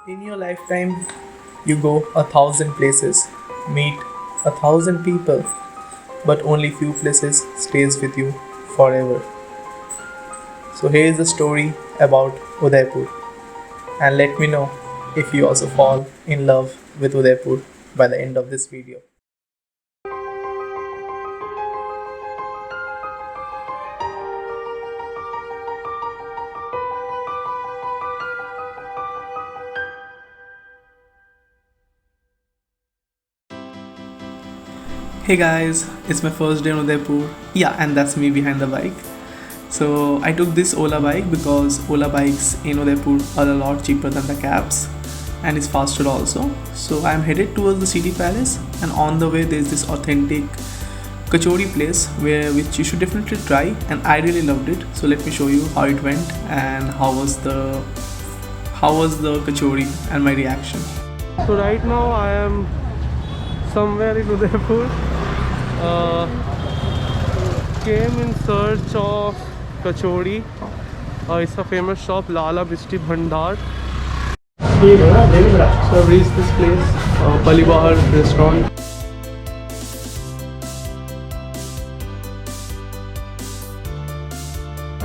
In your lifetime, you go 1,000 places, meet 1,000 people, but only few places stays with you forever. So here is the story about Udaipur, and let me know if you also fall in love with Udaipur by the end of this video. Hey guys, it's my first day in Udaipur. Yeah, and that's me behind the bike. So I took this Ola bike because Ola bikes in Udaipur are a lot cheaper than the cabs and it's faster also. So I'm headed towards the city palace, and on the way there's this authentic kachori place where which you should definitely try, and I really loved it. So let me show you how it went and how was the kachori and my reaction. So right now I am somewhere in Udaipur. Uh, Came in search of kachori. It's a famous shop, Lala Bishti Bhandar. So I've reached this place, Palibahar restaurant.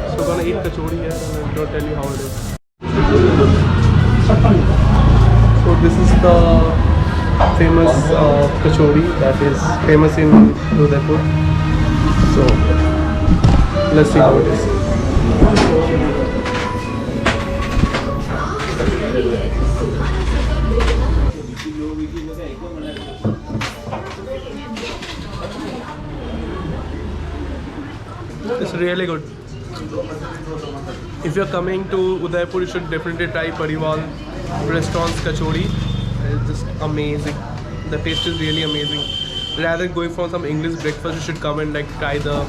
So gonna eat kachori here and I'm gonna tell you how it is. So this is the famous kachori that is famous in Udaipur. So let's see how it is. It's really good. If you're coming to Udaipur, you should definitely try Pariwal restaurant's kachori. It's just amazing. The taste is really amazing. Rather than going for some English breakfast, you should come and like try the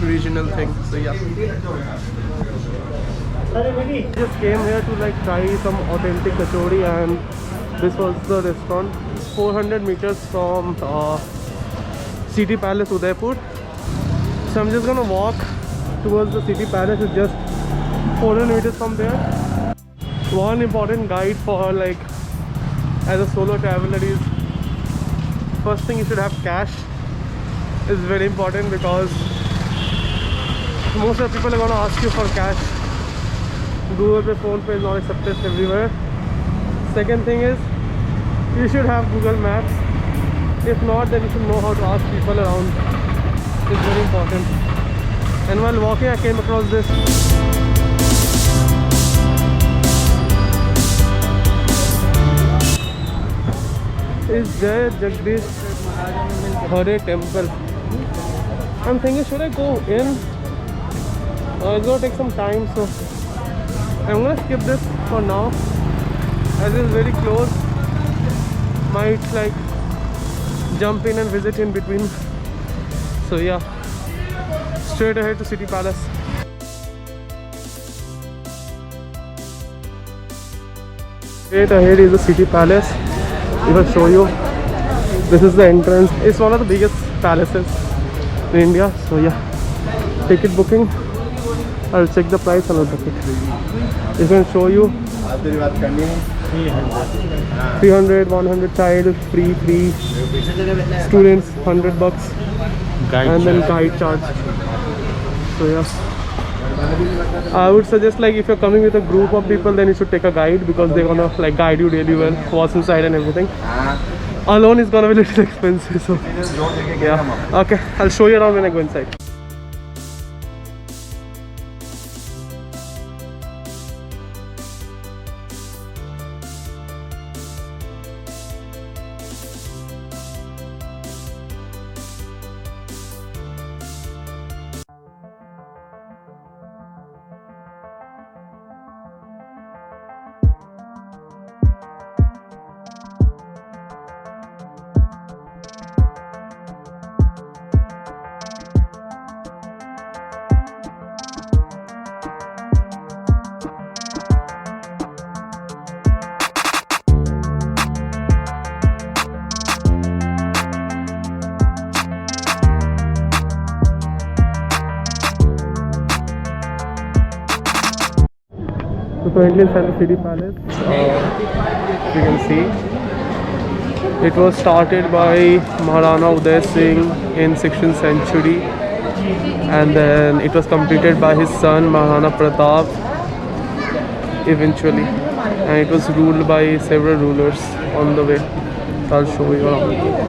regional thing. So yeah. Just came here to like try some authentic kachori, and this was the restaurant. It's 400 meters from City Palace Udaipur. So I'm just gonna walk towards the City Palace. It's just 400 meters from there. One important guide for like as a solo traveler is, first thing, you should have cash. It's very important because most of the people are gonna ask you for cash. Google Pay, Phone Pay is not accepted everywhere. Second thing is, you should have Google Maps. If not, then you should know how to ask people around. It's very important. And while walking, I came across this. Is Jai Jagdish Hare temple. I'm thinking, should I go in? It's gonna take some time, so I'm gonna skip this for now, as it's very close. Might like jump in and visit in between. So yeah, straight ahead to City Palace. Straight ahead is the City Palace. If I show you, this is the entrance. It's one of the biggest palaces in India. So yeah, ticket booking. I'll check the price and I'll book it. If I can show you, 300, 100 child, free, students, $100, and then guide charge. So yeah, I would suggest, like, if you're coming with a group of people, then you should take a guide because they're gonna like guide you really well, what's inside and everything. Alone is gonna be a little expensive, so yeah. Okay, I'll show you around when I go inside. So currently inside the city palace, you can see it was started by Maharana Uday Singh in 16th century, and then it was completed by his son Maharana Pratap eventually, and it was ruled by several rulers on the way. I'll show you around.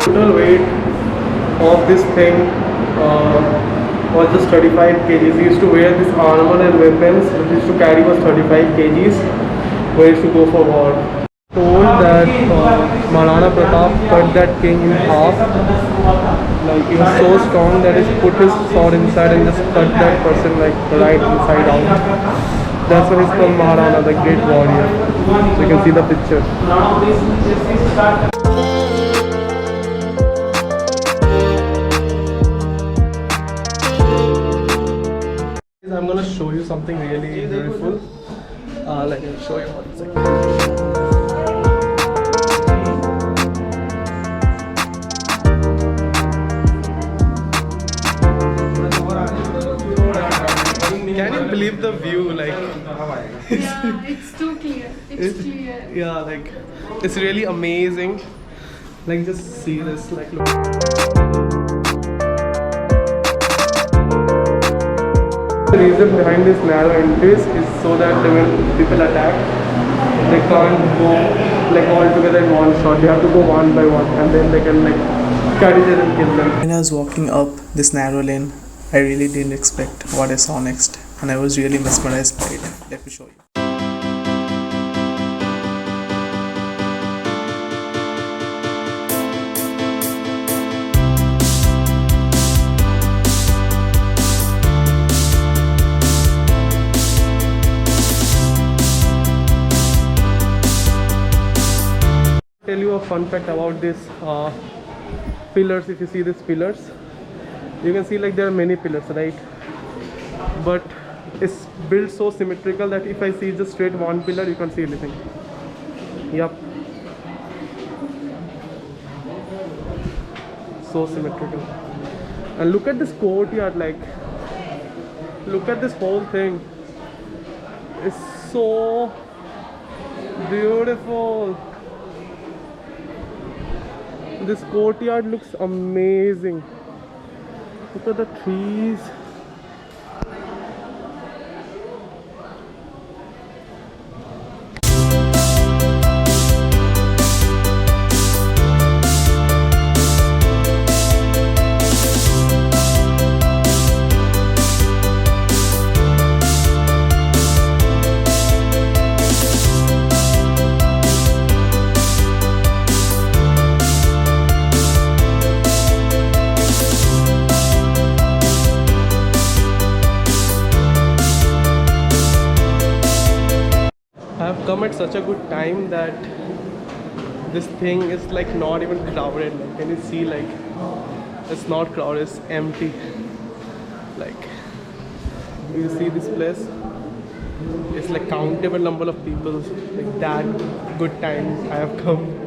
Total weight of this thing was just 35 kgs. He used to wear this armor and weapons, which he used to carry was 35 kgs, where he used to go for war. Told that Maharana Pratap cut that king in half. Like he was so strong that he put his sword inside and just cut that person like right inside out. That's why he's called Maharana, the great warrior. So you can see the picture. I'm gonna show you something really beautiful. Let me show you one second. Can you believe the view? Like, Yeah, it's too clear. It's clear. yeah, like it's really amazing. Like, just see this. Like, look. The reason behind this narrow entries is so that when people attack, they can't go like all together in one shot. They have to go one by one, and then they can like catch it and kill them. When I was walking up this narrow lane, I really didn't expect what I saw next, and I was really mesmerized by it. Let me show you. Tell you a fun fact about this pillars. If you see these pillars, you can see like there are many pillars, right? But it's built so symmetrical that if I see just straight one pillar, you can't see anything. Yep, so symmetrical. And look at this courtyard. Like, look at this whole thing. It's so beautiful. This courtyard looks amazing. Look at the trees. I have come at such a good time that this thing is like not even crowded. Like, can you see, like it's not crowded, it's empty. Like, you see this place, it's like countable number of people. Like that good time I have come.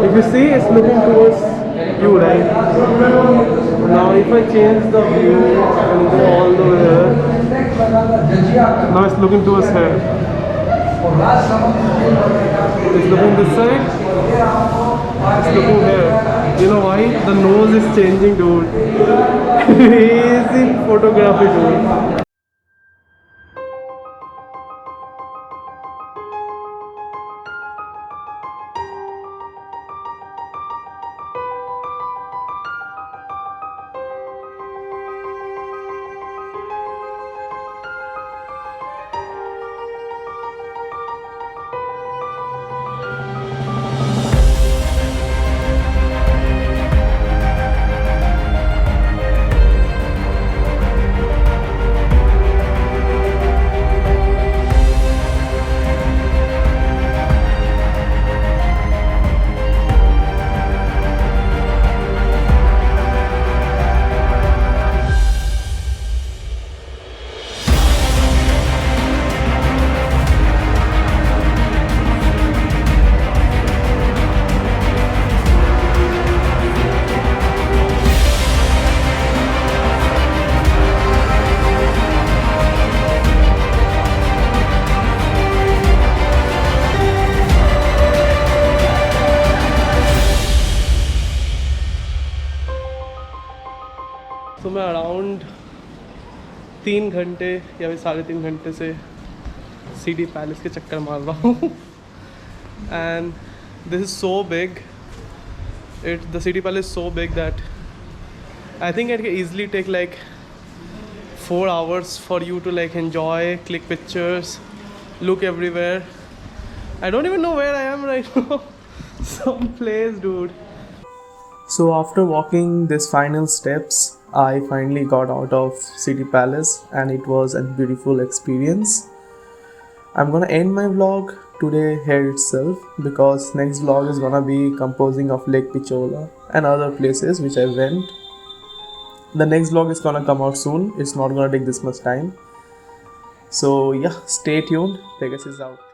If you see, it's looking towards you, right? Now if I change the view and go all the way here, now it's looking towards here. It's looking this side, it's looking here. You know why? The nose is changing, dude. Amazing photography, dude. तो मैं around 3 घंटे या फिर 3.5 घंटे से city palace के चक्कर मार रहा हूँ. And this is so big. The city palace is so big that I think it can easily take like 4 hours for you to like enjoy, click pictures, look everywhere. I don't even know where I am right now. Some place, dude. So after walking these final steps, I finally got out of City Palace and it was a beautiful experience. I'm gonna end my vlog today here itself because next vlog is gonna be composing of Lake Pichola and other places which I went. The next vlog is gonna come out soon. It's not gonna take this much time. So yeah, stay tuned. Pegasus is out.